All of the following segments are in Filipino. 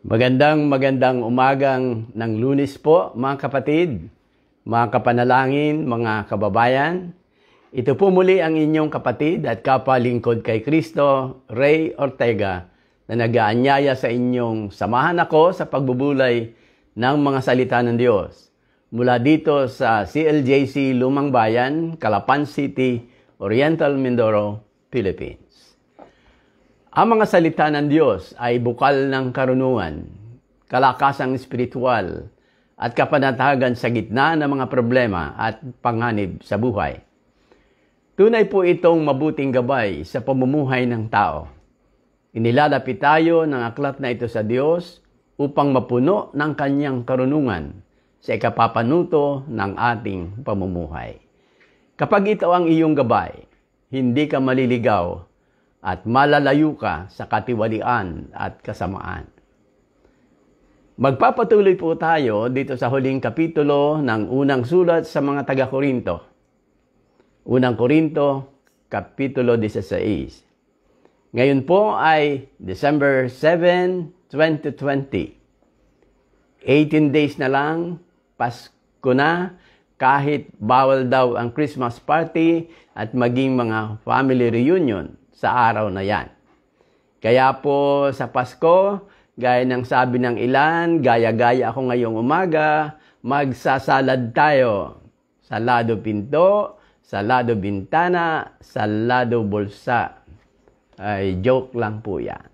Magandang umagang ng Lunes po mga kapatid, mga kapanalangin, mga kababayan. Ito po muli ang inyong kapatid at kapalingkod kay Kristo, Ray Ortega, na nag-aanyaya sa inyong samahan ako sa pagbubulay ng mga salita ng Diyos. Mula dito sa CLJC Lumang Bayan, Calapan City, Oriental Mindoro, Philippines. Ang mga salita ng Diyos ay bukal ng karunungan, kalakasang espiritual, at kapanatagan sa gitna ng mga problema at panganib sa buhay. Tunay po itong mabuting gabay sa pamumuhay ng tao. Inilalapit tayo ng aklat na ito sa Diyos upang mapuno ng kanyang karunungan sa ikapapanuto ng ating pamumuhay. Kapag ito ang iyong gabay, hindi ka maliligaw at malalayo ka sa katiwalian at kasamaan. Magpapatuloy po tayo dito sa huling kapitulo ng unang sulat sa mga taga-Korinto. Unang Korinto, Kapitulo 16. Ngayon po ay December 7, 2020. 18 days na lang, Pasko na, kahit bawal daw ang Christmas party at maging mga family reunion sa araw na yan. Kaya po sa Pasko, gaya ng sabi ng ilan, gaya-gaya ako ngayong umaga, magsasalad tayo. Salado pinto, salado bintana, salado bulsa. Ay, joke lang po yan.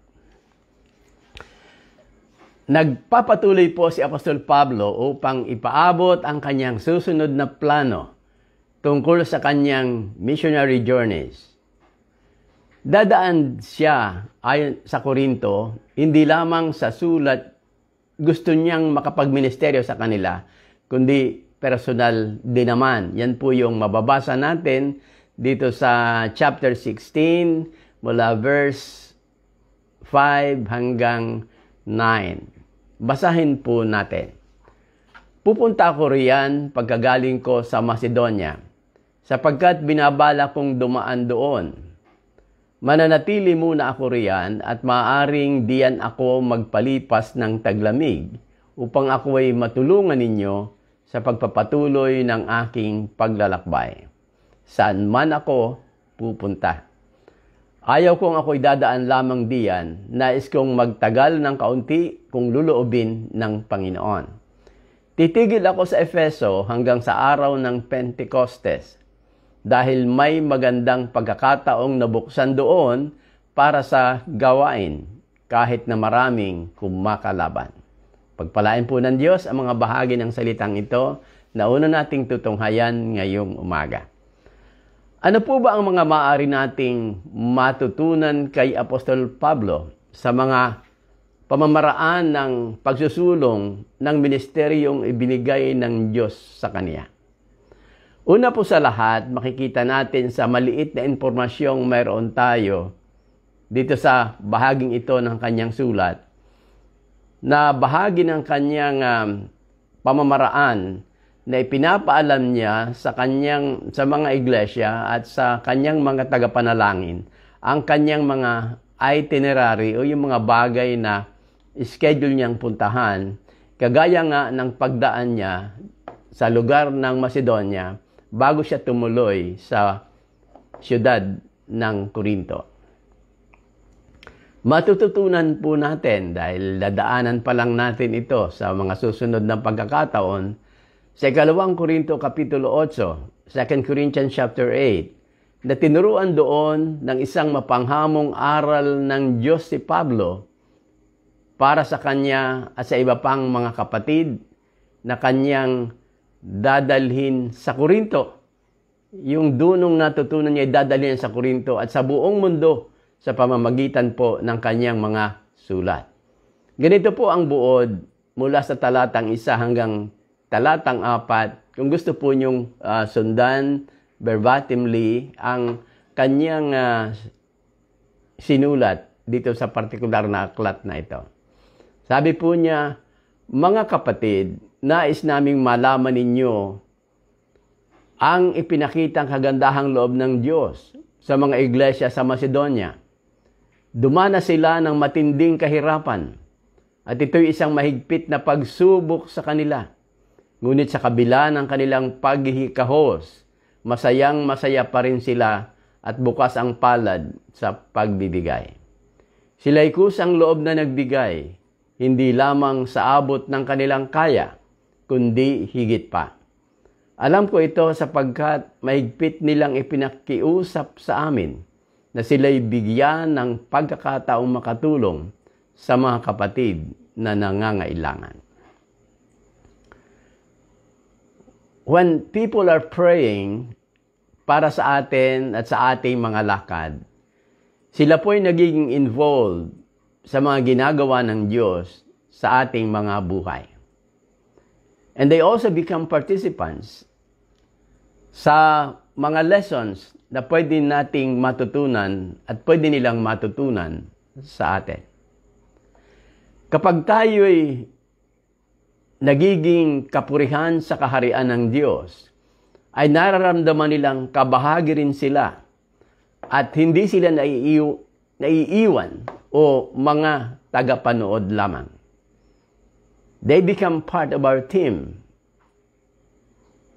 Nagpapatuloy po si Apostol Pablo upang ipaabot ang kanyang susunod na plano tungkol sa kanyang missionary journeys. Dadaan siya ayon sa Korinto, hindi lamang sa sulat gusto niyang makapagministeryo sa kanila, kundi personal din naman. Yan po yung mababasa natin dito sa chapter 16 mula verse 5 hanggang 9. Basahin po natin. Pupunta ako riyan pagkagaling ko sa Macedonia, sapagkat binabala kong dumaan doon. Mananatili muna ako riyan at maaaring diyan ako magpalipas ng taglamig upang ako ay matulungan ninyo sa pagpapatuloy ng aking paglalakbay. Saan man ako pupunta. Ayaw kong ako'y dadaan lamang diyan, nais kong magtagal ng kaunti kung luluobin ng Panginoon. Titigil ako sa Efeso hanggang sa araw ng Pentecostes, dahil may magandang pagkakataong nabuksan doon para sa gawain kahit na maraming kumakalaban. Pagpalain po ng Diyos ang mga bahagi ng salitang ito na una nating tutunghayan ngayong umaga. Ano po ba ang mga maaari nating matutunan kay Apostol Pablo sa mga pamamaraan ng pagsusulong ng ministeryong ibinigay ng Diyos sa kaniya? Una po sa lahat, makikita natin sa maliit na impormasyong mayroon tayo dito sa bahaging ito ng kanyang sulat, na bahagi ng kanyang pamamaraan na ipinapaalam niya sa mga iglesia at sa kanyang mga tagapanalangin, ang kanyang mga itinerary o yung mga bagay na schedule niyang puntahan, kagaya nga ng pagdaan niya sa lugar ng Macedonia bago siya tumuloy sa siyudad ng Korinto. Matututunan po natin, dahil dadaanan pa lang natin ito sa mga susunod na pagkakataon, sa 2 Korinto Kapitulo 8, 2 Corinthians chapter 8, na tinuruan doon ng isang mapanghamong aral ng Diyos si Pablo para sa kanya at sa iba pang mga kapatid na kanyang dadalhin sa Korinto. Yung dunong natutunan niya ay dadalhin sa Korinto at sa buong mundo sa pamamagitan po ng kanyang mga sulat. Ganito po ang buod mula sa talatang 1 hanggang talatang 4. Kung gusto po niyong sundan verbatimly ang kanyang sinulat dito sa partikular na aklat na ito. Sabi po niya, mga kapatid, nais naming malaman ninyo ang ipinakitang kagandahang loob ng Diyos sa mga iglesia sa Macedonia. Dumana sila ng matinding kahirapan At ito'y isang mahigpit na pagsubok sa kanila. Ngunit sa kabila ng kanilang paghihikahos, masayang-masaya pa rin sila at bukas ang palad sa pagbibigay. Sila'y kusang loob na nagbigay, hindi lamang sa abot ng kanilang kaya, kundi higit pa. Alam ko ito sapagkat mahigpit nilang ipinakiusap sa amin na sila'y bigyan ng pagkakataong makatulong sa mga kapatid na nangangailangan. When people are praying para sa atin at sa ating mga lakad, sila po'y nagiging involved sa mga ginagawa ng Diyos sa ating mga buhay. And they also become participants sa mga lessons na pwede nating matutunan at pwede nilang matutunan sa atin. Kapag tayo'y nagiging kapurihan sa kaharian ng Diyos, ay nararamdaman nilang kabahagi rin sila at hindi sila naiiwan o mga tagapanood lamang. They become part of our team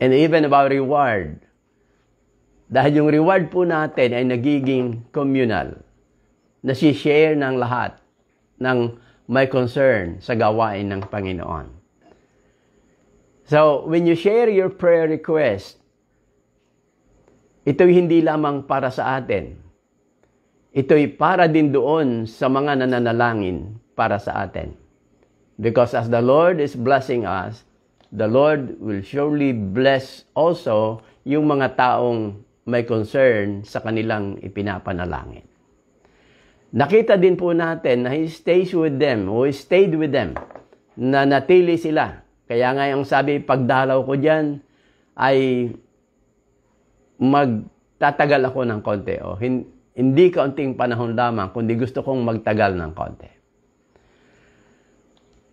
and even of our reward. Dahil yung reward po natin ay nagiging communal. Nasi-share ng lahat ng may concern sa gawain ng Panginoon. So, when you share your prayer request, ito'y hindi lamang para sa atin. Ito'y para din doon sa mga nananalangin para sa atin. Because as the Lord is blessing us, the Lord will surely bless also yung mga taong may concern sa kanilang ipinapanalangin. Nakita din po natin na He stays with them, o He stayed with them, na natili sila. Kaya nga yung sabi, pagdalaw ko dyan, ay magtatagal ako ng konti. O hindi kaunting panahon lamang, kundi gusto kong magtagal ng konti.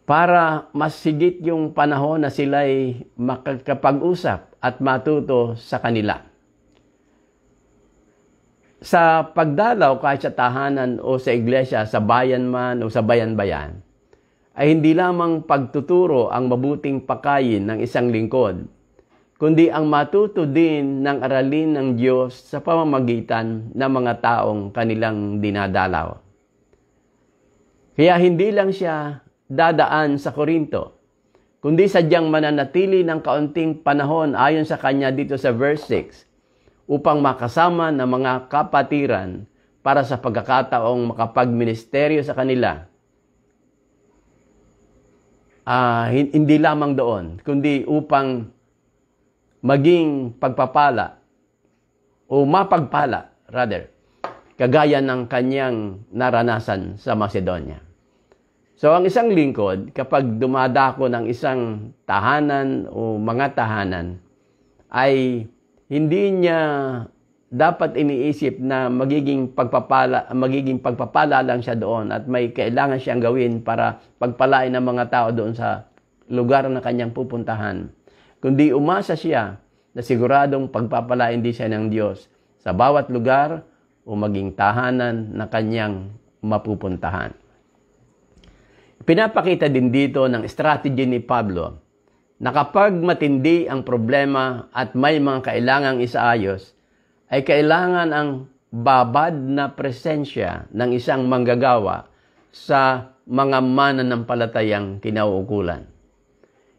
Para mas sigit yung panahon na sila'y makakapag-usap at matuto sa kanila. Sa pagdalaw kahit sa tahanan o sa iglesia, sa bayan man o sa bayan-bayan, ay hindi lamang pagtuturo ang mabuting pakayin ng isang lingkod, kundi ang matuto din ng aralin ng Diyos sa pamamagitan ng mga taong kanilang dinadalaw. Kaya hindi lang siya dadaan sa Korinto, kundi sadyang mananatili ng kaunting panahon ayon sa kanya dito sa verse 6, upang makasama ng mga kapatiran para sa pagkakataong makapagministeryo sa kanila. Hindi lamang doon, kundi upang maging pagpapala o mapagpala, kagaya ng kanyang naranasan sa Macedonia. So, ang isang lingkod, kapag dumadako ng isang tahanan o mga tahanan, ay hindi niya dapat iniisip na magiging pagpapala lang siya doon at may kailangan siyang gawin para pagpalain ng mga tao doon sa lugar na kanyang pupuntahan. Kundi umasa siya na siguradong pagpapalain din siya ng Diyos sa bawat lugar o maging tahanan na kanyang mapupuntahan. Pinapakita din dito ng strategy ni Pablo na kapag matindi ang problema at may mga kailangang isaayos, ay kailangan ang babad na presensya ng isang manggagawa sa mga mananampalatayang kinauukulan.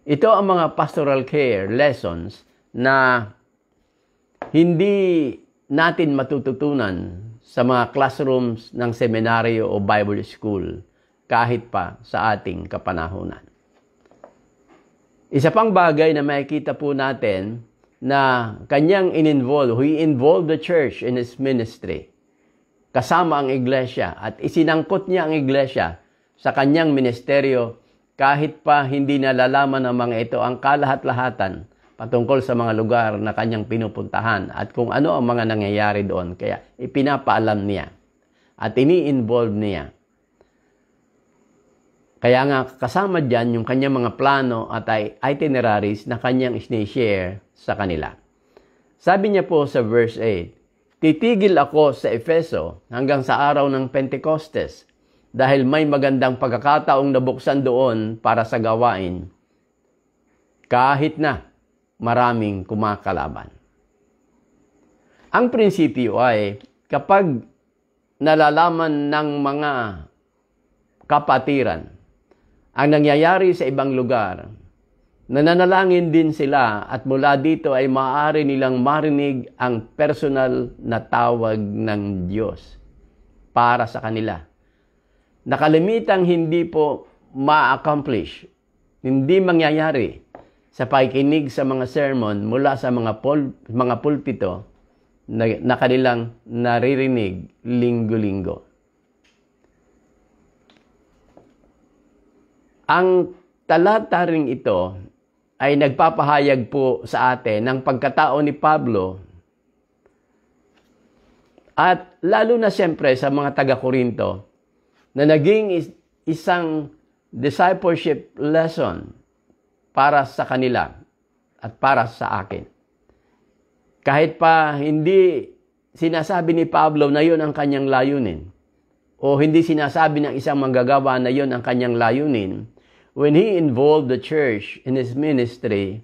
Ito ang mga pastoral care lessons na hindi natin matututunan sa mga classrooms ng seminaryo o Bible school kahit pa sa ating kapanahunan. Isa pang bagay na makikita po natin na kanyang he involved the church in his ministry. Kasama ang iglesia at isinangkot niya ang iglesia sa kanyang ministeryo kahit pa hindi nalalaman ng mga ito ang kalahat-lahatan patungkol sa mga lugar na kanyang pinupuntahan at kung ano ang mga nangyayari doon. Kaya ipinapaalam niya at ini-involve niya. Kaya nga kasama dyan yung kanyang mga plano at itineraries na kanyang isini-share sa kanila. Sabi niya po sa verse 8, "Titigil ako sa Efeso hanggang sa araw ng Pentecostes dahil may magandang pagkakataong nabuksan doon para sa gawain, kahit na maraming kumakalaban. Ang prinsipyo ay kapag nalalaman ng mga kapatiran ang nangyayari sa ibang lugar, nananalangin din sila at mula dito ay maaari nilang marinig ang personal na tawag ng Diyos para sa kanila. Nakalimitang hindi po ma-accomplish, hindi mangyayari sa pakikinig sa mga sermon mula sa mga pulpito na kanilang naririnig linggo-linggo. Ang talata ring ito ay nagpapahayag po sa atin ng pagkatao ni Pablo at lalo na siyempre sa mga taga-Korinto na naging isang discipleship lesson para sa kanila at para sa akin. Kahit pa hindi sinasabi ni Pablo na yon ang kanyang layunin o hindi sinasabi ng isang manggagawa na yon ang kanyang layunin, when he involved the church in his ministry,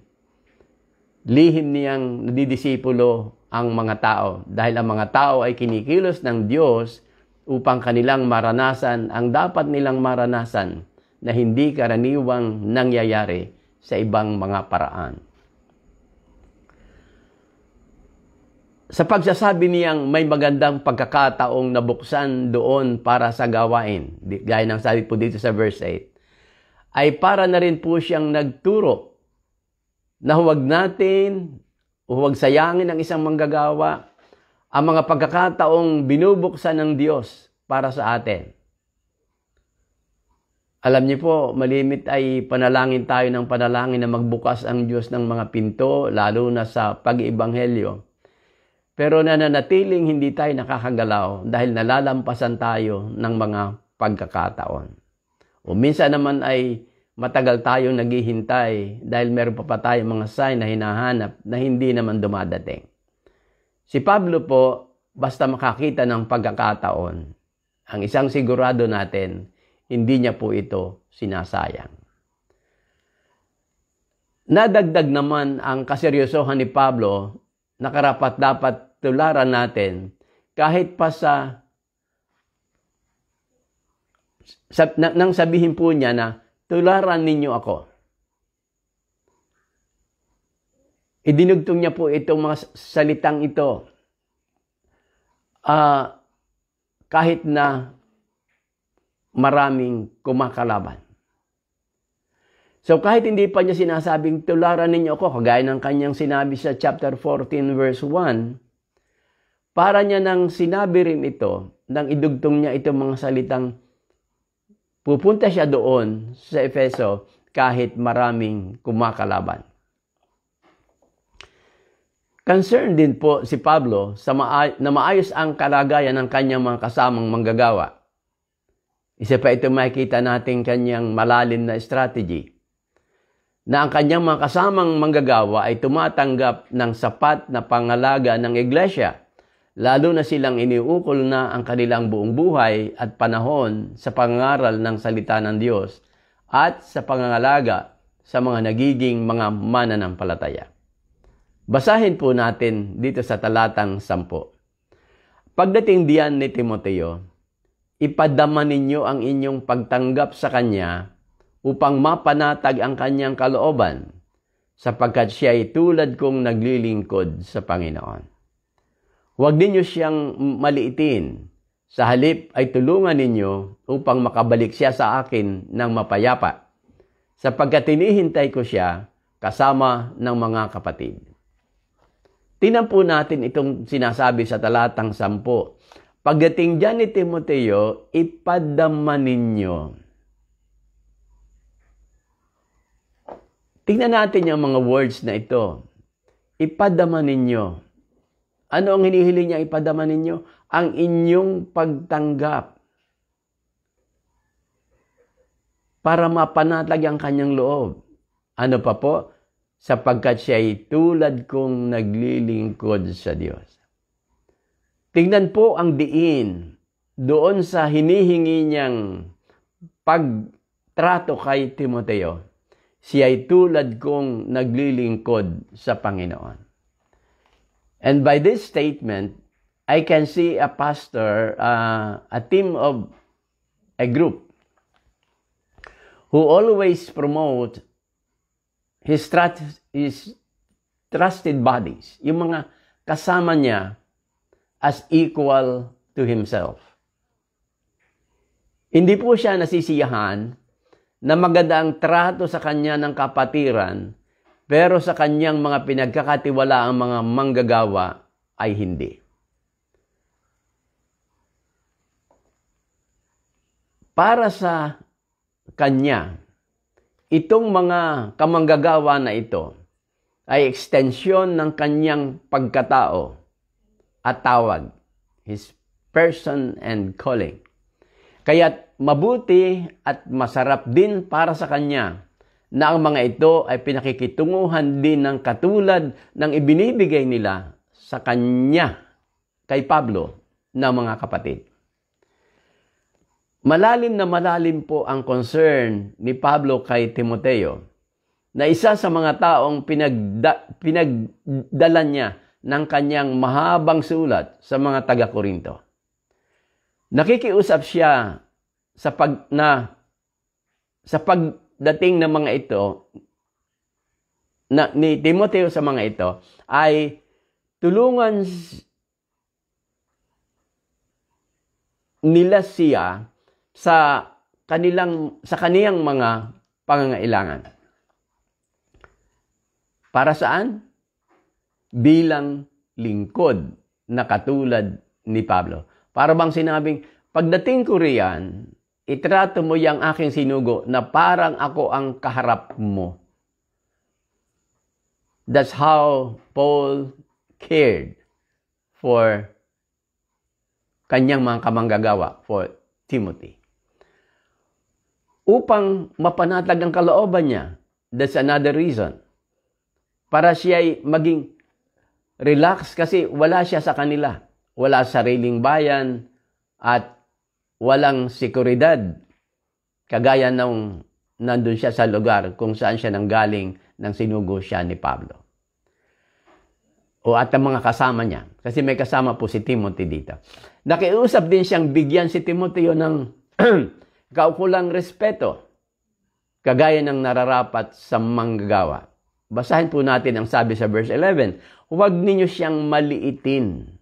lihim niyang nadidisipulo ang mga tao dahil ang mga tao ay kinikilos ng Diyos upang kanilang maranasan ang dapat nilang maranasan na hindi karaniwang nangyayari sa ibang mga paraan. Sa pagsasabi niyang may magandang pagkakataong nabuksan doon para sa gawain, gaya ng sabi po dito sa verse 8, ay para na rin po siyang nagturo na huwag natin o huwag sayangin ang isang manggagawa ang mga pagkakataong binubuksan ng Diyos para sa atin. Alam niyo po, malimit ay panalangin tayo ng panalangin na magbukas ang Diyos ng mga pinto, lalo na sa pag-ibanghelyo. Pero nananatiling hindi tayo nakakagalaw dahil nalalampasan tayo ng mga pagkakataon. O minsan naman ay matagal tayong naghihintay dahil meron pa tayong mga sign na hinahanap na hindi naman dumadating. Si Pablo po, basta makakita ng pagkakataon, ang isang sigurado natin, hindi niya po ito sinasayang. Nadagdag naman ang kaseryosohan ni Pablo na karapat-dapat tularan natin kahit pa nang sabihin po niya na tularan ninyo ako. Idinugtong niya po itong mga salitang ito kahit na maraming kumakalaban. So kahit hindi pa niya sinasabing tularan ninyo ako, kagaya ng kanyang sinabi sa chapter 14 verse 1, para niya nang sinabi rin ito, nang idugtong niya itong mga salitang pupunta siya doon sa Efeso kahit maraming kumakalaban. Concerned din po si Pablo na maayos ang kalagayan ng kanyang mga kasamang manggagawa. Isa pa ito makikita natin kanyang malalim na strategy na ang kanyang mga kasamang manggagawa ay tumatanggap ng sapat na pangalaga ng iglesia, lalo na silang iniukol na ang kanilang buong buhay at panahon sa pangangaral ng salita ng Diyos at sa pangangalaga sa mga nagiging mga mananampalataya. Basahin po natin dito sa talatang 10. Pagdating diyan ni Timoteo, ipadama ninyo ang inyong pagtanggap sa kanya upang mapanatag ang kanyang kalooban, sapagkat siya ay tulad kong naglilingkod sa Panginoon. Huwag ninyo siyang maliitin, sa halip ay tulungan ninyo upang makabalik siya sa akin ng mapayapa, sapagkat hinihintay ko siya kasama ng mga kapatid. Tingnan po natin itong sinasabi sa talatang 10. Pagdating dyan ni Timoteo, ipadama ninyo. Tingnan natin yung mga words na ito. Ipadama ninyo. Ano ang hinihiling niya ipadama ninyo? Ang inyong pagtanggap. Para mapanatag ang kanyang loob. Ano pa po? Sapagkat siya ay tulad kong naglilingkod sa Diyos. Tingnan po ang diin doon sa hinihingi niyang pagtrato kay Timoteo, siya ay tulad kong naglilingkod sa Panginoon. And by this statement, I can see a pastor, a team of a group who always promote his trusted bodies, yung mga kasama niya as equal to himself. Hindi po siya nasisiyahan na maganda ang trato sa kanya ng kapatiran, pero sa kanyang mga pinagkakatiwala ang mga manggagawa ay hindi. Para sa kanya, itong mga kamanggagawa na ito ay ekstensyon ng kanyang pagkatao at tawag, his person and calling. Kaya't mabuti at masarap din para sa kanya na ang mga ito ay pinakikitunguhan din ng katulad ng ibinibigay nila sa kanya, kay Pablo, na mga kapatid. Malalim na malalim po ang concern ni Pablo kay Timoteo na isa sa mga taong pinagdala niya ng kanyang mahabang sulat sa mga taga-Korinto. Nakikiusap siya sa pagdating ng mga ito ni Timoteo sa mga ito ay tulungan nila siya sa kaniyang mga pangangailangan. Para saan? Bilang lingkod na katulad ni Pablo. Para bang sinabing, pagdating ko riyan, itrato mo yung aking sinugo na parang ako ang kaharap mo. That's how Paul cared for kanyang mga kamanggagawa, for Timothy. Upang mapanatag ang kalooban niya, that's another reason. Para siya ay maging relax kasi wala siya sa kanila. Wala sariling bayan at walang seguridad. Kagaya nung nandun siya sa lugar kung saan siya nanggaling nang sinugo siya ni Pablo. O at ang mga kasama niya. Kasi may kasama po si Timothy dito. Nakiusap din siyang bigyan si Timoteo ng kaukulang respeto. Kagaya ng nararapat sa manggagawa. Basahin po natin ang sabi sa verse 11. Huwag ninyo siyang maliitin.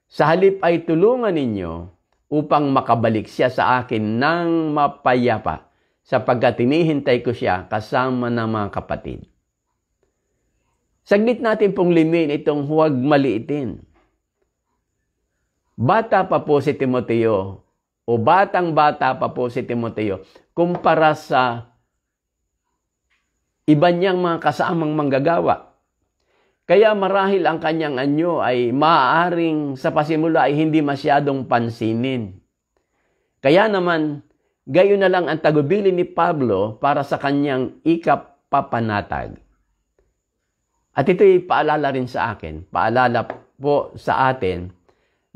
Sa halip ay tulungan ninyo upang makabalik siya sa akin ng mapayapa, sapagkat hinihintay ko siya kasama ng mga kapatid. Saglit natin pong limin itong huwag maliitin. Bata pa po si Timoteo, o batang-bata pa po si Timoteo, kumpara sa iba niyang mga kasamang manggagawa. Kaya marahil ang kanyang anyo ay maaaring sa pasimula ay hindi masyadong pansinin. Kaya naman, gayon na lang ang tagubilin ni Pablo para sa kanyang ikapapanatag. At ito'y paalala rin sa akin, paalala po sa atin,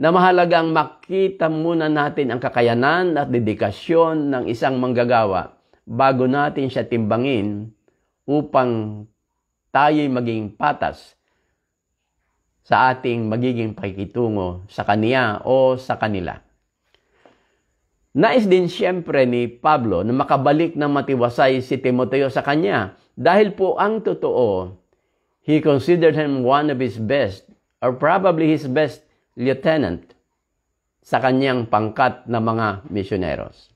na mahalagang makita muna natin ang kakayanan at dedikasyon ng isang manggagawa bago natin siya timbangin upang tayo'y maging patas sa ating magiging pakikitungo sa kaniya o sa kanila. Nais din siyempre ni Pablo na makabalik ng matiwasay si Timoteo sa kanya dahil po ang totoo, he considered him one of his best or probably his best lieutenant sa kanyang pangkat na mga misyoneros.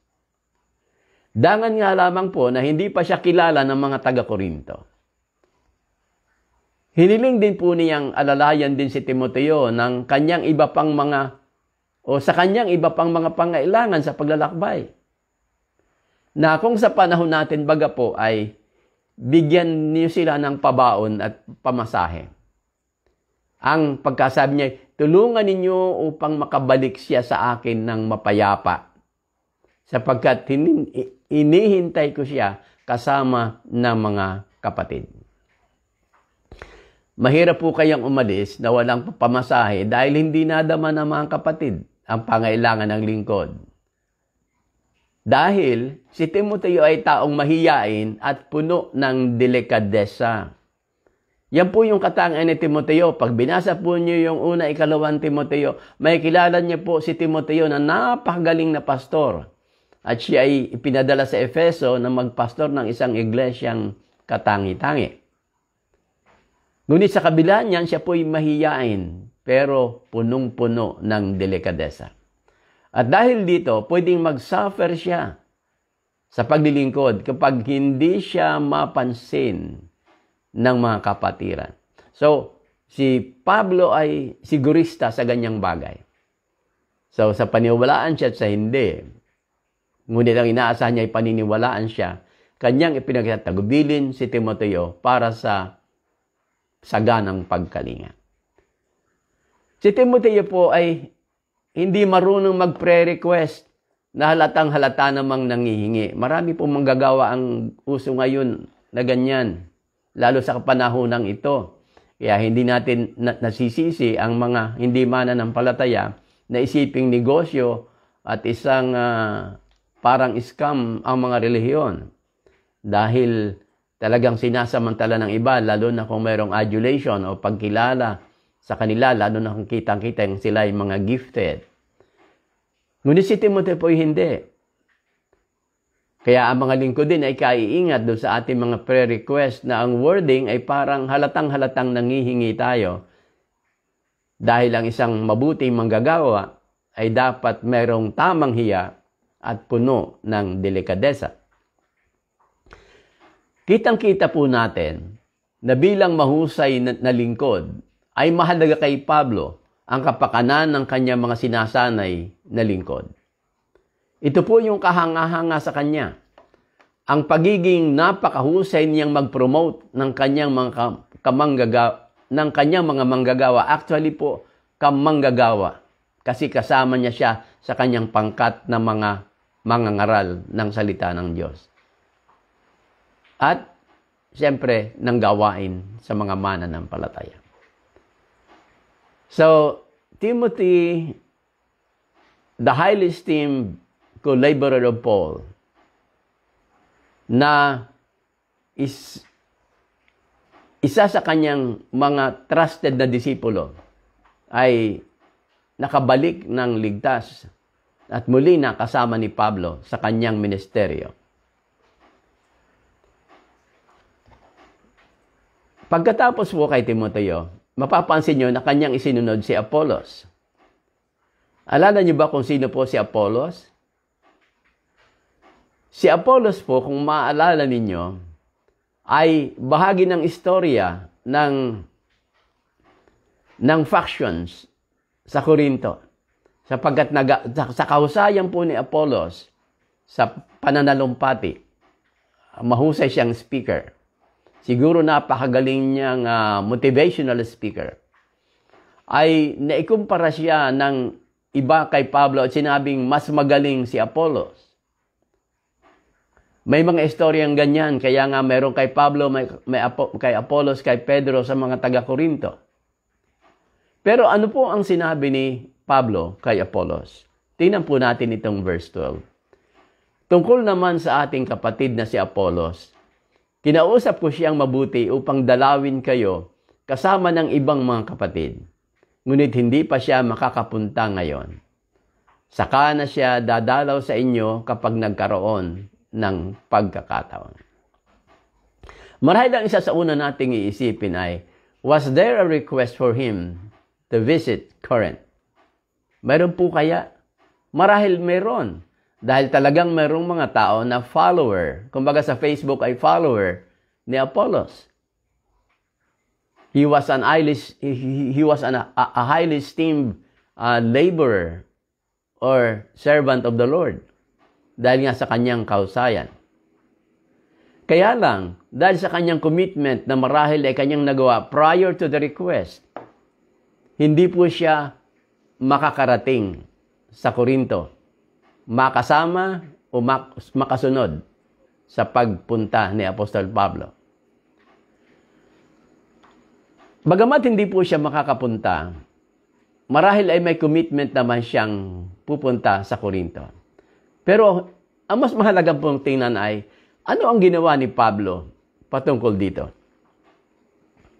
Dangan nga lamang po na hindi pa siya kilala ng mga taga-Korinto. Hiniling din po niyang alalayan din si Timoteo ng kanyang iba pang mga sa kanyang iba pang mga pangailangan sa paglalakbay. Na kung sa panahon natin baga po ay bigyan niyo sila ng pabaon at pamasahe. Ang pagkasabi niya, tulungan ninyo upang makabalik siya sa akin ng mapayapa. Sapagkat inihintay ko siya kasama ng mga kapatid. Mahirap po kayang umalis na walang pamasahe dahil hindi nadama ng mga kapatid ang pangailangan ng lingkod. Dahil si Timoteo ay taong mahiyain at puno ng delikadesa. Yan po yung katangian ni Timoteo. Pag binasa po niyo yung una, ikalawang Timoteo, may kilala niyo po si Timoteo na napakagaling na pastor. At siya ay ipinadala sa Efeso na magpastor ng isang iglesyang katangi-tangi. Ngunit sa kabila niyan, siya po ay mahiyain, pero punong-puno ng delikadesa. At dahil dito, pwedeng mag-suffer siya sa paglilingkod kapag hindi siya mapansin ng mga kapatiran. So, si Pablo ay sigurista sa ganyang bagay. So, sa paniwalaan siya at sa hindi. Ngunit ang inaasahan niya ay paniniwalaan siya. Kanyang ipinagtatagubilin si Timoteo para sa saganang pagkalinga. Si Timoteo po ay hindi marunong mag-pre-request na halatang-halata namang nangihingi. Marami po manggagawa ang uso ngayon na ganyan, lalo sa kapanahonang ito. Kaya hindi natin nasisisi ang mga hindi mananampalataya na isiping negosyo at isang parang scam ang mga relihiyon. Dahil talagang sinasamantala ng iba, lalo na kung mayroong adulation o pagkilala sa kanila, lalo na kung kitang-kita yung sila yung mga gifted. Ngunit si Timoteo po hindi. Kaya ang mga lingkod din ay kaiingat doon sa ating mga prayer request na ang wording ay parang halatang-halatang nangihingi tayo. Dahil ang isang mabuting manggagawa ay dapat mayroong tamang hiya at puno ng delikadesa. Kitang-kita po natin na bilang mahusay na lingkod ay mahalaga kay Pablo ang kapakanan ng kanyang mga sinasanay na lingkod. Ito po yung kahanga-hanga sa kanya. Ang pagiging napakahusay niyang mag-promote ng kanyang mga manggagawa. Actually po, kamanggagawa. Kasi kasama niya siya sa kanyang pangkat na mga mangangaral ng salita ng Diyos. At, siyempre, ng gawain sa mga mananampalataya. So, Timothy, the highly esteemed collaborator of Paul, na isa sa kanyang mga trusted na disipulo, ay nakabalik ng ligtas at muli na kasama ni Pablo sa kanyang ministeryo. Pagkatapos po kay Timoteo, mapapansin nyo na kanyang isinunod si Apollos. Alala nyo ba kung sino po si Apollos? Si Apollos po, kung maaalala ninyo, ay bahagi ng istorya ng factions sa Korinto. Sapagkat sa kahusayan po ni Apollos sa pananalumpati, mahusay siyang speaker. Siguro napakagaling niyang motivational speaker. Ay naikumpara siya ng iba kay Pablo at sinabing mas magaling si Apollos. May mga istoryang ganyan, kaya nga meron kay Pablo, may kay Apollos, kay Pedro sa mga taga-Korinto. Pero ano po ang sinabi ni Pablo kay Apollos? Tingnan po natin itong verse 12. Tungkol naman sa ating kapatid na si Apollos, kinausap ko siyang mabuti upang dalawin kayo kasama ng ibang mga kapatid. Ngunit hindi pa siya makakapunta ngayon. Saka na siya dadalaw sa inyo kapag nagkaroon ng pagkakataon. Marahil ang isa sa una nating iisipin ay, was there a request for him to visit Corinth? Meron po kaya? Marahil meron. Dahil talagang merong mga tao na follower. Kumbaga sa Facebook ay follower ni Apollos. He was a highly esteemed laborer or servant of the Lord. Dahil nga sa kanyang kausayan. Kaya lang, dahil sa kanyang commitment na marahil ay kanyang nagawa prior to the request, hindi po siya makakarating sa Korinto, makasama o makasunod sa pagpunta ni Apostol Pablo. Bagamat hindi po siya makakapunta, marahil ay may commitment naman siyang pupunta sa Corinto. Pero ang mas mahalaga pong tingnan ay, ano ang ginawa ni Pablo patungkol dito?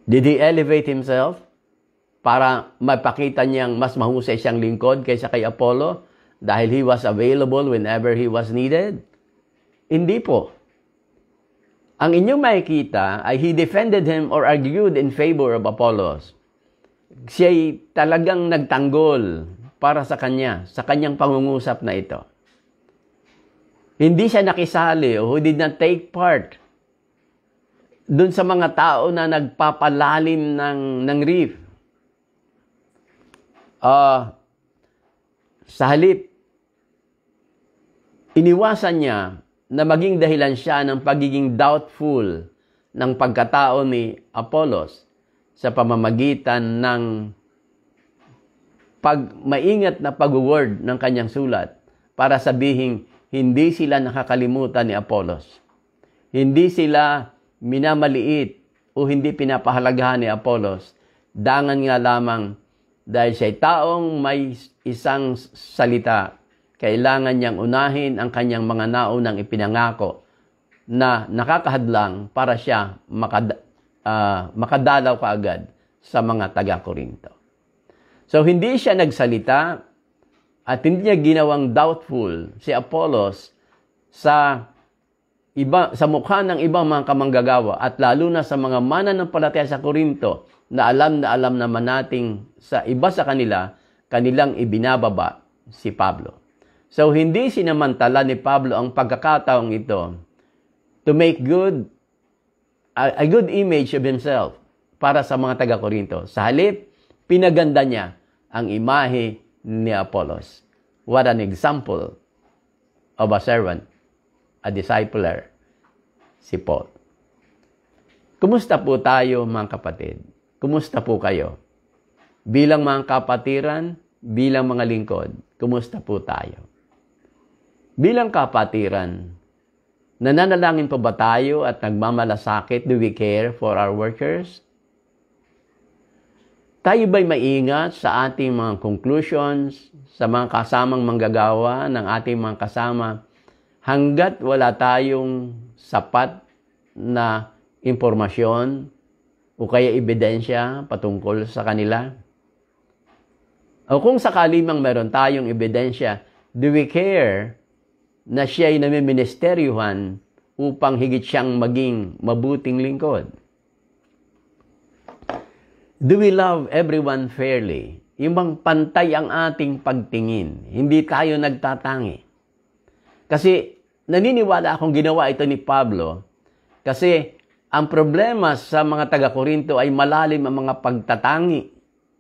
Did he elevate himself para mapakita niyang mas mahusay siyang lingkod kaysa kay Apollo dahil he was available whenever he was needed? Hindi po. Ang inyong makikita ay he defended him or argued in favor of Apollos. Siya'y talagang nagtanggol para sa kanya, sa kanyang pangungusap na ito. Hindi siya nakisali o did not take part dun sa mga tao na nagpapalalim ng reef. Sa halip, iniwasan niya na maging dahilan siya ng pagiging doubtful ng pagkatao ni Apollos sa pamamagitan ng maingat na pag-word ng kanyang sulat para sabihing hindi sila nakakalimutan ni Apollos. Hindi sila minamaliit o hindi pinapahalagahan ni Apollos. Dangan nga lamang dahil siya'y taong may isang salita, kailangan niyang unahin ang kanyang mga naunang ipinangako na nakakahadlang para siya makadalaw kaagad sa mga taga-Korinto. So, hindi siya nagsalita at hindi niya ginawang doubtful si Apollos sa mukha ng ibang mga kamanggagawa at lalo na sa mga mananampalataya sa Korinto na alam naman nating sa iba sa kanila, kanilang ibinababa si Pablo. So, hindi sinamantala ni Pablo ang pagkakataong ito to make a good image of himself para sa mga taga-Korinto. Sa halip, pinaganda niya ang imahe ni Apollos. What an example of a servant, a discipler, si Paul. Kumusta po tayo mga kapatid? Kumusta po kayo? Bilang mga kapatiran, bilang mga lingkod, kumusta po tayo? Bilang kapatiran, nananalangin pa ba tayo at nagmamalasakit? Do we care for our workers? Tayo ba'y maingat sa ating mga conclusions, sa mga kasamang manggagawa ng ating mga kasama, hanggat wala tayong sapat na impormasyon o kaya ebidensya patungkol sa kanila? O kung sakali mang meron tayong ebidensya, do we care na siya'y namiministeryuhan upang higit siyang maging mabuting lingkod? Do we love everyone fairly? Yung bang pantay ang ating pagtingin. Hindi tayo nagtatangi. Kasi naniniwala akong ginawa ito ni Pablo kasi ang problema sa mga taga-Korinto ay malalim ang mga pagtatangi.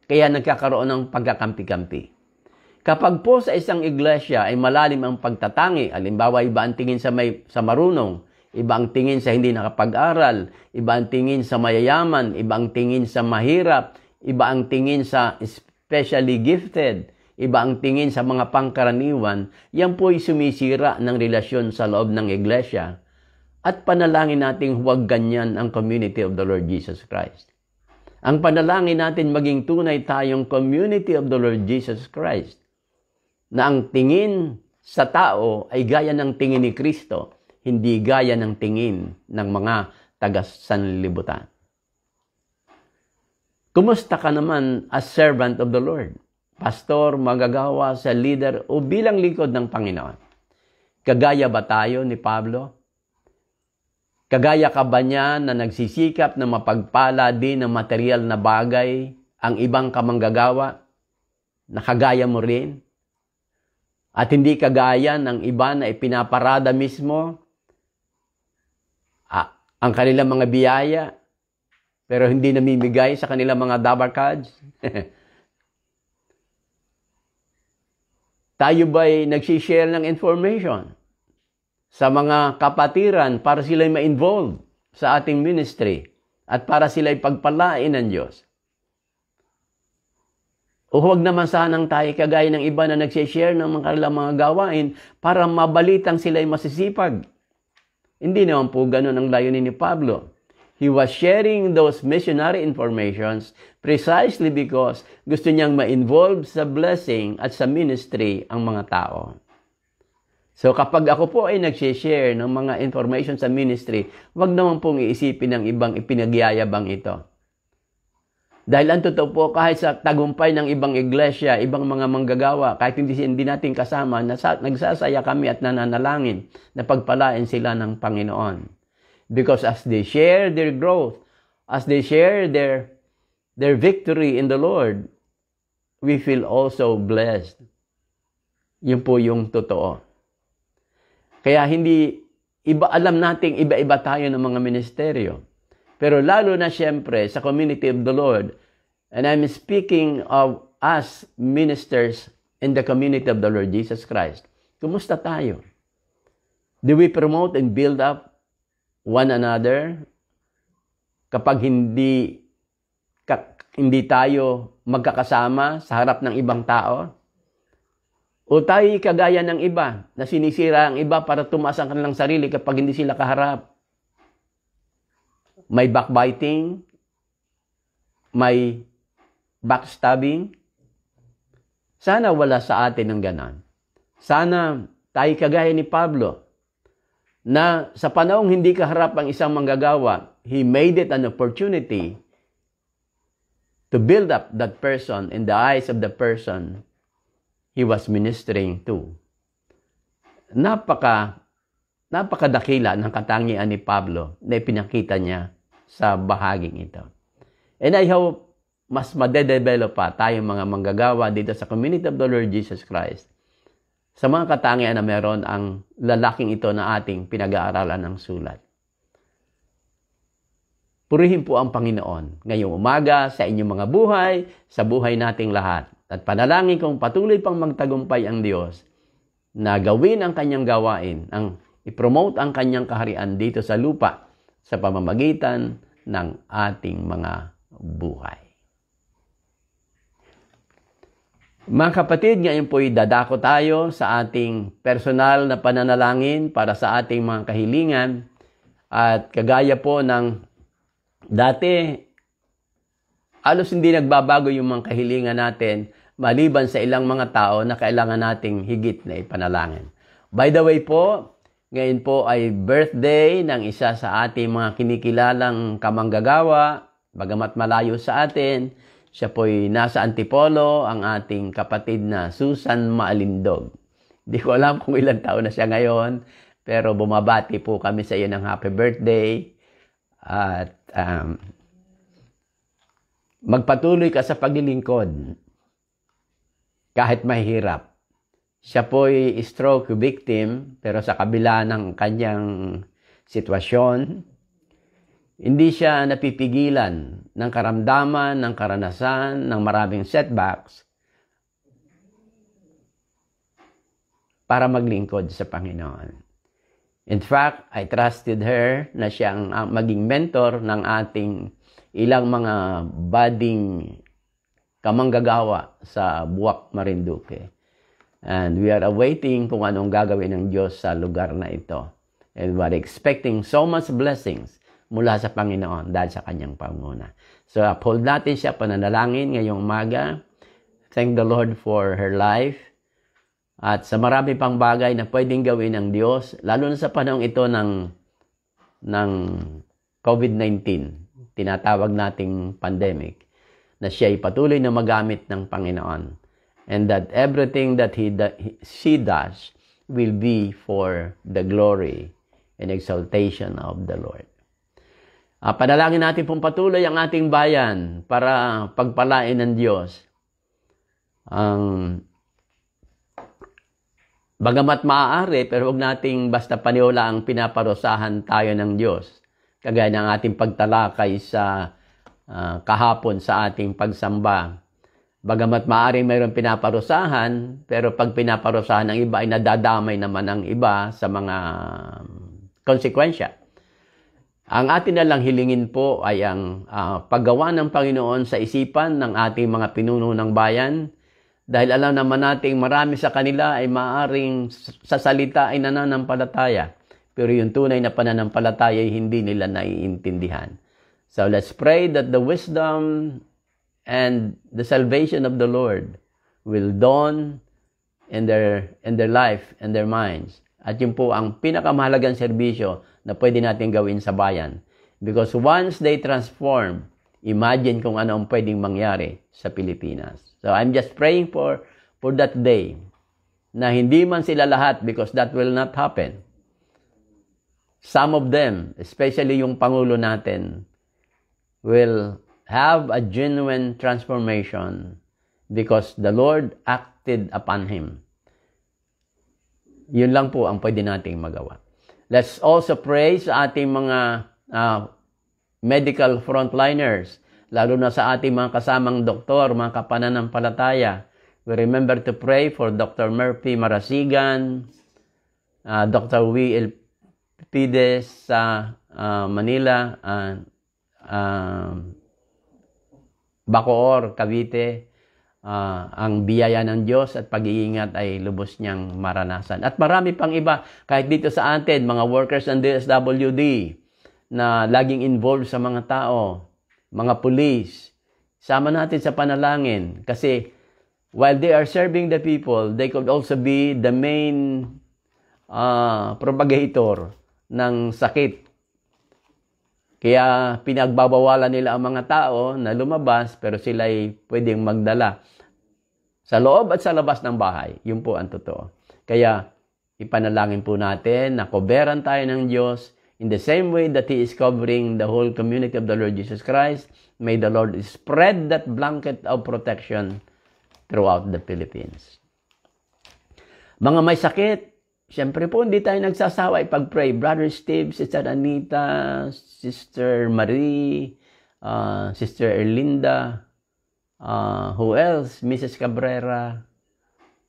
Kaya nagkakaroon ng pagkakampi-kampi. Kapag po sa isang iglesia ay malalim ang pagtatangi, halimbawa iba ang tingin sa marunong, iba ang tingin sa hindi nakapag-aral, iba ang tingin sa mayayaman, iba ang tingin sa mahirap, iba ang tingin sa specially gifted, iba ang tingin sa mga pangkaraniwan, yan po ay sumisira ng relasyon sa loob ng iglesia. At panalangin natin huwag ganyan ang community of the Lord Jesus Christ. Ang panalangin natin maging tunay tayong community of the Lord Jesus Christ, na ang tingin sa tao ay gaya ng tingin ni Kristo, hindi gaya ng tingin ng mga taga-sanlibutan. Kumusta ka naman as servant of the Lord? Pastor, magagawa sa leader o bilang lingkod ng Panginoon? Kagaya ba tayo ni Pablo? Kagaya ka ba niya na nagsisikap na mapagpala din ng material na bagay ang ibang kamanggagawa? Nakagaya mo rin? At hindi kagaya ng iba na ipinaparada mismo ang kanilang mga biyaya, pero hindi namimigay sa kanilang mga dabarkads? Tayo ba'y nagsishare ng information sa mga kapatiran para sila'y ma-involve sa ating ministry at para sila'y pagpalain ng Diyos? O huwag naman sanang tayo kagaya ng iba na nagsishare ng kanilang mga gawain para mabalitang sila'y masisipag? Hindi naman po ganun ang layunin ni Pablo. He was sharing those missionary informations precisely because gusto niyang ma-involve sa blessing at sa ministry ang mga tao. So kapag ako po ay nag-share ng mga information sa ministry, wag naman pong iisipin ng ibang ipinagyayabang ito. Dahil ang totoo po, kahit sa tagumpay ng ibang iglesia, ibang mga manggagawa, kahit hindi natin kasama, nagsasaya kami at nananalangin na pagpalain sila ng Panginoon. Because as they share their growth, as they share their victory in the Lord, we feel also blessed. Yun po yung totoo. Kaya alam nating iba-iba tayo ng mga ministeryo. Pero lalo na siyempre sa community of the Lord, and I'm speaking of us ministers in the community of the Lord Jesus Christ. Kumusta tayo? Do we promote and build up one another kapag hindi tayo magkakasama sa harap ng ibang tao? O tayo kagaya ng iba na sinisira ang iba para tumaas ang kanilang sarili kapag hindi sila kaharap? May backbiting, may backstabbing. Sana wala sa atin ng ganon. Sana tayo kagaya ni Pablo, na sa panahong hindi kaharap ang isang manggagawa, he made it an opportunity to build up that person in the eyes of the person he was ministering to. Napakadakila ng katangian ni Pablo na ipinakita niya sa bahaging ito. And I hope mas madedevelop pa tayong mga manggagawa dito sa community of the Lord Jesus Christ sa mga katangian na meron ang lalaking ito na ating pinag-aaralan ng sulat. Purihin po ang Panginoon ngayong umaga sa inyong mga buhay, sa buhay nating lahat. At panalangin kong patuloy pang magtagumpay ang Diyos na gawin ang kanyang gawain, ang i-promote ang kanyang kaharian dito sa lupa sa pamamagitan ng ating mga buhay. Mga kapatid, ngayon po'y dadako tayo sa ating personal na pananalangin para sa ating mga kahilingan. At kagaya po ng dati, halos hindi nagbabago yung mga kahilingan natin maliban sa ilang mga tao na kailangan nating higit na ipanalangin. By the way po, ngayon po ay birthday ng isa sa ating mga kinikilalang kamanggagawa, bagamat malayo sa atin. Siya po'y nasa Antipolo, ang ating kapatid na Susan Maalindog. Hindi ko alam kung ilang taon na siya ngayon, pero bumabati po kami sa iyo ng happy birthday. At magpatuloy ka sa paglilingkod kahit mahirap. Siya po'y stroke victim, pero sa kabila ng kanyang sitwasyon, hindi siya napipigilan ng karamdaman, ng karanasan, ng maraming setbacks para maglingkod sa Panginoon. In fact, I trusted her na siya ang maging mentor ng ating ilang mga budding kamanggagawa sa Buwak, Marinduque. And we are awaiting kung anong gagawin ng Diyos sa lugar na ito. And we are expecting so much blessings mula sa Panginoon dahil sa kanyang panguna. So uphold natin siya, pananalangin ngayong umaga. Thank the Lord for her life. At sa marami pang bagay na pwedeng gawin ng Diyos, lalo na sa panahong ito ng COVID-19, tinatawag nating pandemic, na siya ay patuloy na magamit ng Panginoon. And that everything that she does will be for the glory and exaltation of the Lord. Panalangin natin pong patuloy ang ating bayan para pagpalain ng Diyos. Bagamat maaari, pero huwag nating basta paniwala ang pinaparusahan tayo ng Diyos. Kagaya ng ating pagtalakay sa kahapon sa ating pagsamba. Bagamat maaari mayroong pinaparusahan, pero pag pinaparusahan ng iba ay nadadamay naman ang iba sa mga konsekwensya. Ang atin na lang hilingin po ay ang paggawa ng Panginoon sa isipan ng ating mga pinuno ng bayan, dahil alam naman nating marami sa kanila ay maaaring sa salita ay nananampalataya, pero yung tunay na pananampalataya ay hindi nila naiintindihan. So let's pray that the wisdom and the salvation of the Lord will dawn in their life and their minds. At yun po ang pinakamahalagang serbisyo na pwede natin gawin sa bayan. Because once they transform, imagine kung ano ang pwedeng mangyari sa Pilipinas. So I'm just praying for that day na hindi man sila lahat, because that will not happen. Some of them, especially yung Pangulo natin, will have a genuine transformation because the Lord acted upon him. Yun lang po ang pwede nating magawa. Let's also pray sa ating mga medical frontliners, lalo na sa ating mga kasamang doktor, mga kapananampalataya. We remember to pray for Dr. Murphy Marasigan, Dr. W.L. Pides sa Manila, Bacoor, Cavite. Ang biyaya ng Diyos at pag-iingat ay lubos niyang maranasan. At marami pang iba, kahit dito sa atin, mga workers ng DSWD na laging involved sa mga tao, mga pulis, sama natin sa panalangin. Kasi while they are serving the people, they could also be the main propagator ng sakit. Kaya pinagbabawalan nila ang mga tao na lumabas, pero sila ay pwedeng magdala sa loob at sa labas ng bahay. Yun po ang totoo. Kaya ipanalangin po natin na koberan tayo ng Diyos in the same way that He is covering the whole community of the Lord Jesus Christ. May the Lord spread that blanket of protection throughout the Philippines. Mga may sakit, siyempre po, hindi tayo nagsasawa ipag-pray. Brother Steve, Sister Anita, Sister Marie, Sister Erlinda, who else? Mrs. Cabrera.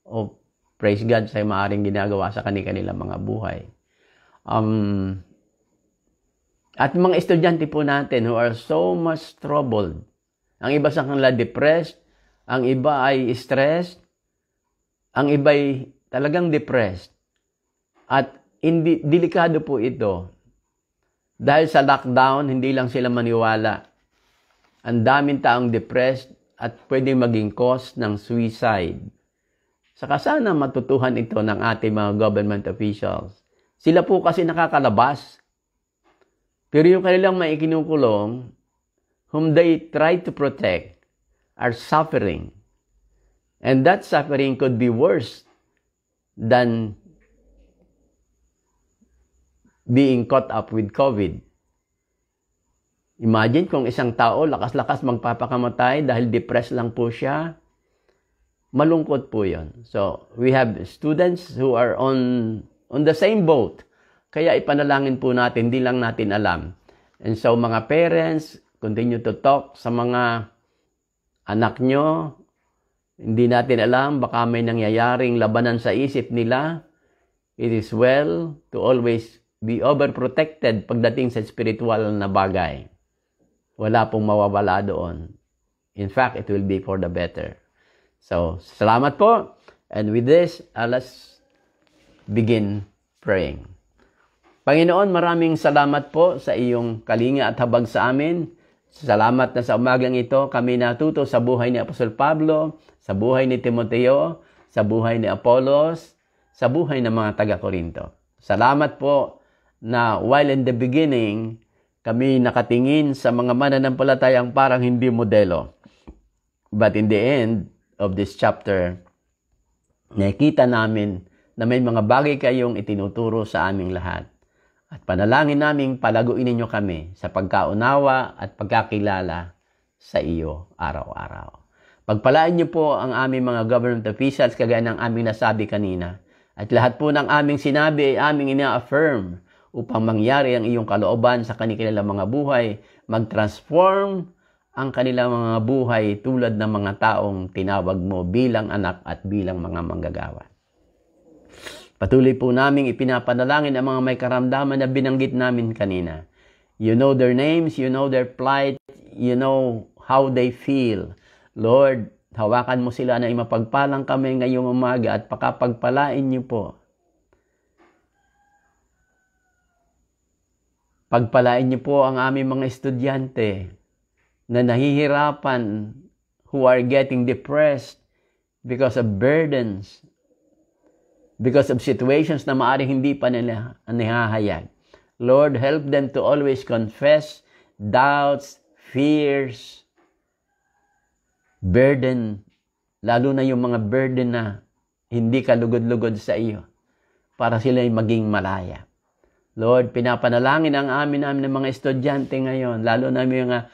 Oh, praise God sa maaaring ginagawa sa kanilang mga buhay. At mga estudyante po natin who are so much troubled. Ang iba sa kanila depressed, ang iba ay stressed, ang iba ay talagang depressed. At delikado po ito. Dahil sa lockdown, hindi lang sila maniwala. Ang daming taong depressed at pwedeng maging cause ng suicide. Saka sana matutuhan ito ng ating mga government officials. Sila po kasi nakakalabas. Pero yung kanilang may ikinukulong, whom they try to protect, are suffering. And that suffering could be worse than being caught up with COVID. Imagine kung isang tao lakas-lakas magpapakamatay dahil depressed lang po siya. Malungkot po yun. So, we have students who are on the same boat. Kaya ipanalangin po natin, hindi lang natin alam. And so, mga parents, continue to talk sa mga anak nyo. Hindi natin alam, baka may nangyayaring labanan sa isip nila. It is well to always be overprotected pagdating sa spiritual na bagay. Wala pong mawawala doon. In fact, it will be for the better. So, salamat po. And with this, let's begin praying. Panginoon, maraming salamat po sa iyong kalinga at habag sa amin. Salamat na sa umagang ito kami natuto sa buhay ni Apostol Pablo, sa buhay ni Timoteo, sa buhay ni Apollos, sa buhay ng mga taga-Korinto. Salamat po na while in the beginning, kami nakatingin sa mga mananampalatayang parang hindi modelo. But in the end of this chapter, nakikita namin na may mga bagay kayong itinuturo sa aming lahat. At panalangin namin palaguin ninyo kami sa pagkaunawa at pagkakilala sa iyo araw-araw. Pagpalaan niyo po ang aming mga government officials kagaya ng aming nasabi kanina. At lahat po ng aming sinabi ay aming ina-affirm upang mangyari ang iyong kalooban sa kanilang mga buhay, mag-transform ang kanilang mga buhay tulad ng mga taong tinawag mo bilang anak at bilang mga manggagawa. Patuloy po naming ipinapanalangin ang mga may karamdaman na binanggit namin kanina. You know their names, you know their plight, you know how they feel. Lord, hawakan mo sila na mapagpalang kami ngayong umaga at pakapagpalain niyo po. Pagpalain niyo po ang aming mga estudyante na nahihirapan, who are getting depressed because of burdens, because of situations na maaaring hindi pa nila nahahayag. Lord, help them to always confess doubts, fears, burden, lalo na yung mga burden na hindi kalugod-lugod sa iyo, para sila'y maging malaya. Lord, pinapanalangin ang amin ng mga estudyante ngayon, lalo na yung mga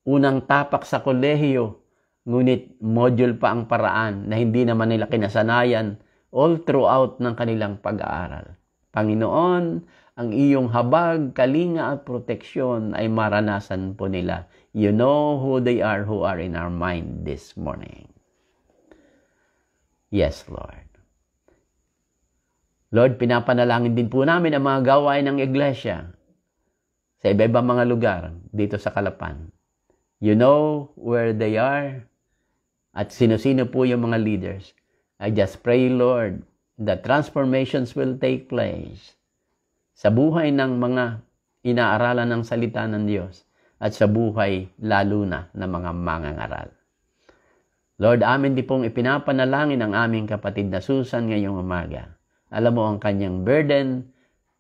unang tapak sa kolehiyo, ngunit module pa ang paraan na hindi naman nila kinasanayan all throughout ng kanilang pag-aaral. Panginoon, ang iyong habag, kalinga at proteksyon ay maranasan po nila. You know who they are who are in our mind this morning. Yes, Lord. Lord, pinapanalangin din po namin ang mga gawain ng iglesia sa iba-ibang mga lugar dito sa Calapan. You know where they are at sino-sino po yung mga leaders. I just pray, Lord, that transformations will take place sa buhay ng mga inaaralan ng salita ng Diyos at sa buhay lalo na ng mga mangangaral. Lord, amin din pong ipinapanalangin ang aming kapatid na Susan ngayong umaga. Alam mo ang kanyang burden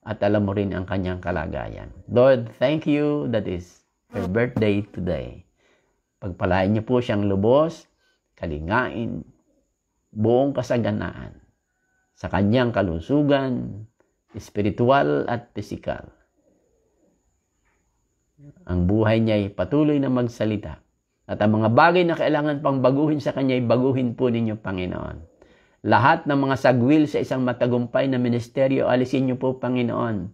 at alam mo rin ang kanyang kalagayan. Lord, thank you that is her birthday today. Pagpalain niyo po siyang lubos, kalingain, buong kasaganaan sa kanyang kalusugan, espiritual at pisikal. Ang buhay niya ay patuloy na magsalita. At ang mga bagay na kailangan pang baguhin sa kanya ay baguhin po ninyo, Panginoon. Lahat ng mga sagwil sa isang matagumpay na ministeryo, alisin niyo po, Panginoon.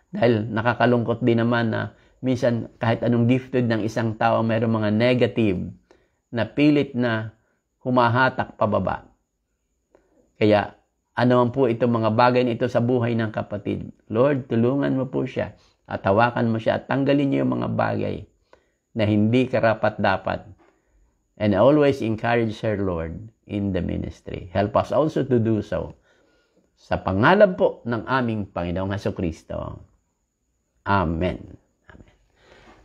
Dahil nakakalungkot din naman na minsan kahit anong gifted ng isang tao, mayroong mga negative na pilit na humahatak pababa. Kaya ano man po itong mga bagay nito sa buhay ng kapatid. Lord, tulungan mo po siya at hawakan mo siya at tanggalin niyo yung mga bagay na hindi karapat-dapat. And always encourage her, Lord, in the ministry. Help us also to do so. Sa pangalan po ng aming Panginoong Hesukristo. Amen. Amen.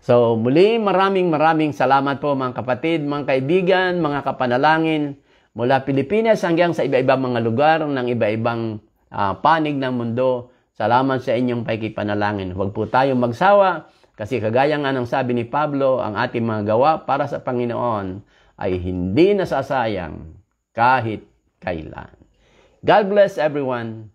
So, muli maraming salamat po mga kapatid, mga kaibigan, mga kapanalangin mula Pilipinas hanggang sa iba-ibang mga lugar ng iba-ibang panig ng mundo. Salamat sa inyong pakikipanalangin. Huwag po tayong magsawa kasi kagaya nga ng sabi ni Pablo, ang ating mga gawa para sa Panginoon ay hindi nasasayang kahit kailan. God bless everyone.